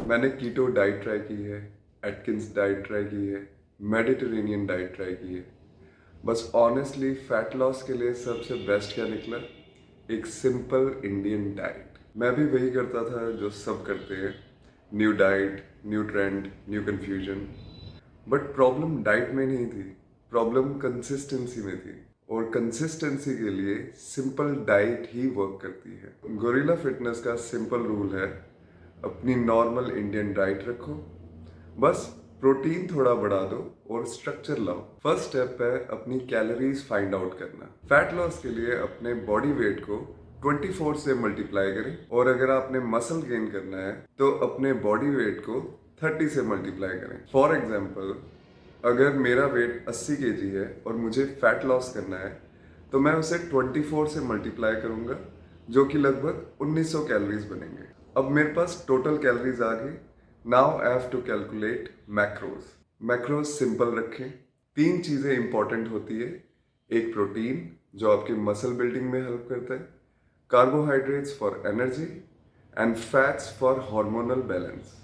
मैंने keto diet try की है, एटकिंस डाइट ट्राई की है, मेडिटेरेनियन डाइट ट्राई की है। बस ऑनेस्टली फैट लॉस के लिए सबसे बेस्ट क्या निकला? एक सिंपल इंडियन डाइट। मैं भी वही करता था जो सब करते हैं, new diet, new trend, new confusion. But problem diet में नहीं थी, प्रॉब्लम कंसिस्टेंसी में थी। और कंसिस्टेंसी के लिए सिंपल डाइट ही वर्क करती है। गोरिल्ला फिटनेस का सिंपल रूल है, अपनी नॉर्मल इंडियन डाइट रखो, बस प्रोटीन थोड़ा बढ़ा दो और स्ट्रक्चर लाओ। फर्स्ट स्टेप है अपनी कैलोरीज फाइंड आउट करना। फैट लॉस के लिए अपने बॉडी वेट को 24 से मल्टीप्लाई करें, और अगर आपने मसल गेन करना है तो अपने बॉडी वेट को 30 से मल्टीप्लाई करें। फॉर एग्जाम्पल, अगर मेरा वेट 80 kg है और मुझे फैट लॉस करना है तो मैं उसे 24 से मल्टीप्लाई करूंगा, जो कि लगभग 1900 कैलोरीज बनेंगे। अब मेरे पास टोटल कैलोरीज आ गई। Now I have to calculate macros. Macros simple रखें। 3 चीज़ें इंपॉर्टेंट होती है। एक प्रोटीन जो आपकी मसल बिल्डिंग में हेल्प करता है, carbohydrates for energy and fats for hormonal balance.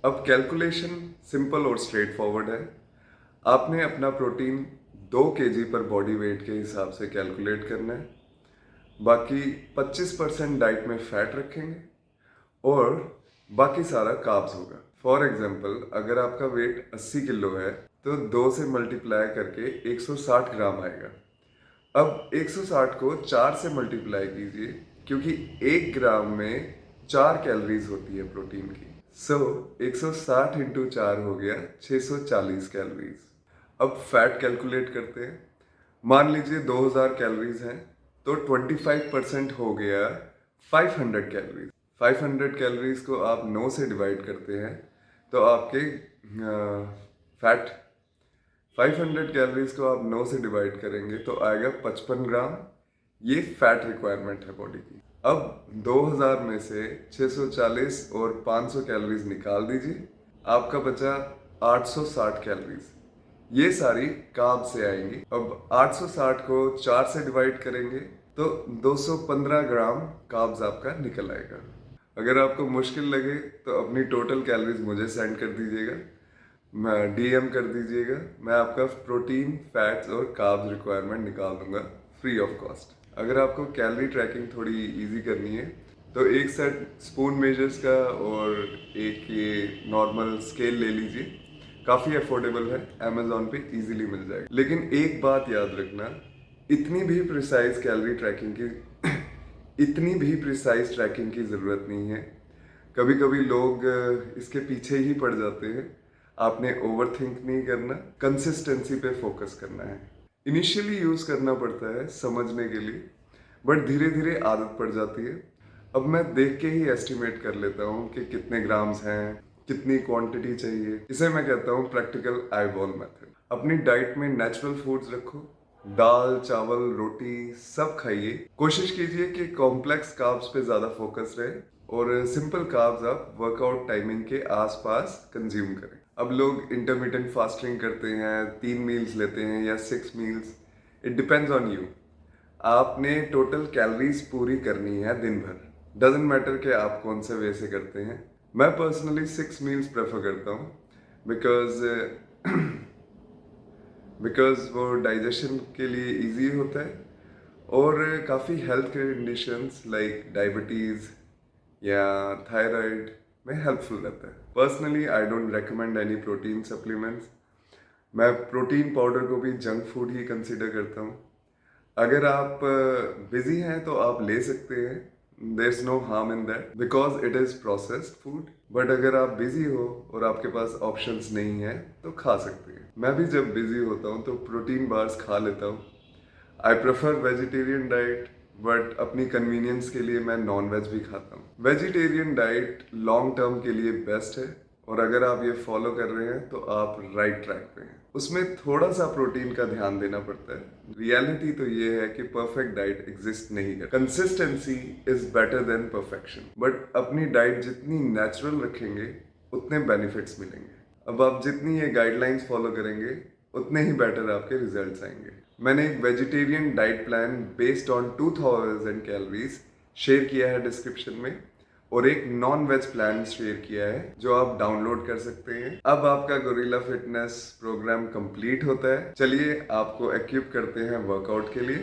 अब कैलकुलेशन सिंपल और स्ट्रेट फॉरवर्ड है। आपने अपना प्रोटीन 2 kg पर बॉडी वेट के हिसाब से कैलकुलेट करना है। बाकी 25% डाइट में फैट रखेंगे और बाकी सारा कार्ब्स होगा। फॉर एग्जांपल, अगर आपका वेट 80 किलो है तो 2 से मल्टीप्लाई करके 160 ग्राम आएगा। अब 160 को 4 से मल्टीप्लाई कीजिए, क्योंकि 1 ग्राम में 4 कैलोरीज होती है प्रोटीन की। 160 इंटू 4 हो गया 640 कैलोरीज। अब फैट कैलकुलेट करते हैं। मान लीजिए 2000 कैलोरीज हैं तो 25% हो गया 500 कैलोरीज। 500 कैलोरीज को आप 9 से डिवाइड करते हैं तो आपके फैट 500 कैलोरीज को आप 9 से डिवाइड करेंगे तो आएगा 55 ग्राम। ये फैट रिक्वायरमेंट है बॉडी की। अब 2000 में से 640 और 500 कैलोरीज निकाल दीजिए, आपका बचा 860 कैलोरीज। ये सारी कार्ब से आएंगी। अब 860 को 4 से डिवाइड करेंगे तो 215 ग्राम कार्ब्स आपका निकल आएगा। अगर आपको मुश्किल लगे तो अपनी टोटल कैलोरीज मुझे सेंड कर दीजिएगा, मैं डीएम कर दीजिएगा। मैं आपका प्रोटीन, फैट्स और कार्ब्स रिक्वायरमेंट निकाल दूंगा फ्री ऑफ कॉस्ट। अगर आपको कैलोरी ट्रैकिंग थोड़ी इजी करनी है तो एक सेट स्पून मेजर्स का और एक ये नॉर्मल स्केल ले लीजिए। काफ़ी अफोर्डेबल है, अमेजोन पे इजीली मिल जाएगा। लेकिन एक बात याद रखना, इतनी भी प्रिसाइज कैलोरी ट्रैकिंग की इतनी भी प्रिसाइज ट्रैकिंग की ज़रूरत नहीं है। कभी कभी लोग इसके पीछे ही पड़ जाते हैं। आपने ओवर थिंक नहीं करना, कंसिस्टेंसी पे फोकस करना है। इनिशियली यूज़ करना पड़ता है समझने के लिए, बट धीरे धीरे आदत पड़ जाती है। अब मैं देख के ही एस्टिमेट कर लेता हूँ कि कितने ग्राम्स हैं, कितनी क्वांटिटी चाहिए। इसे मैं कहता हूँ प्रैक्टिकल आईबॉल मेथड। अपनी डाइट में नेचुरल फूड्स रखो, दाल, चावल, रोटी सब खाइए। कोशिश कीजिए कि कॉम्प्लेक्स कार्ब्स पे ज़्यादा फोकस रहे और सिंपल कार्ब्स आप वर्कआउट टाइमिंग के आसपास कंज्यूम करें। अब लोग इंटरमिटेंट फास्टिंग करते हैं, 3 मील्स लेते हैं या 6 meals. It depends on you. आपने टोटल कैलोरीज पूरी करनी है दिन भर। डजेंट मैटर कि आप कौन से वे से करते हैं। मैं पर्सनली 6 मील्स प्रेफर करता हूँ, बिकॉज वो डाइजेशन के लिए इजी होता है और काफ़ी हेल्थ कंडीशंस लाइक डायबिटीज़ या थायराइड में हेल्पफुल रहता है। Personally I don't recommend any protein supplements. मैं प्रोटीन पाउडर को भी जंक फूड ही कंसिडर करता हूँ। अगर आप बिजी हैं तो आप ले सकते हैं, there is no harm in that because it is processed food. But अगर आप बिजी हो और आपके पास ऑप्शंस नहीं है तो खा सकते हैं। मैं भी जब बिजी होता हूँ तो प्रोटीन बार्स खा लेता हूँ। I prefer vegetarian diet, but अपनी कन्वीनियंस के लिए मैं नॉन वेज भी खाता हूँ। वेजिटेरियन डाइट लॉन्ग टर्म के लिए बेस्ट है, और अगर आप ये फॉलो कर रहे हैं तो आप राइट ट्रैक पे हैं। उसमें थोड़ा सा प्रोटीन का ध्यान देना पड़ता है। रियलिटी तो ये है कि परफेक्ट डाइट एग्जिस्ट नहीं करती। Consistency is better than perfection. But अपनी डाइट जितनी नेचुरल रखेंगे उतने बेनिफिट्स मिलेंगे। अब आप जितनी ये गाइडलाइंस फॉलो करेंगे उतने ही बेटर आपके रिजल्ट्स आएंगे। मैंने एक vegetarian diet plan based on 2000 calories share किया है डिस्क्रिप्शन में। और एक नॉन वेज प्लान शेयर किया है जो आप डाउनलोड कर सकते हैं। अब आपका गोरिल्ला फिटनेस प्रोग्राम कंप्लीट होता है। चलिए आपको इक्विप करते हैं वर्कआउट के लिए।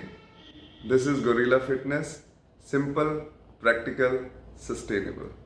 This is gorilla fitness, simple, practical, sustainable.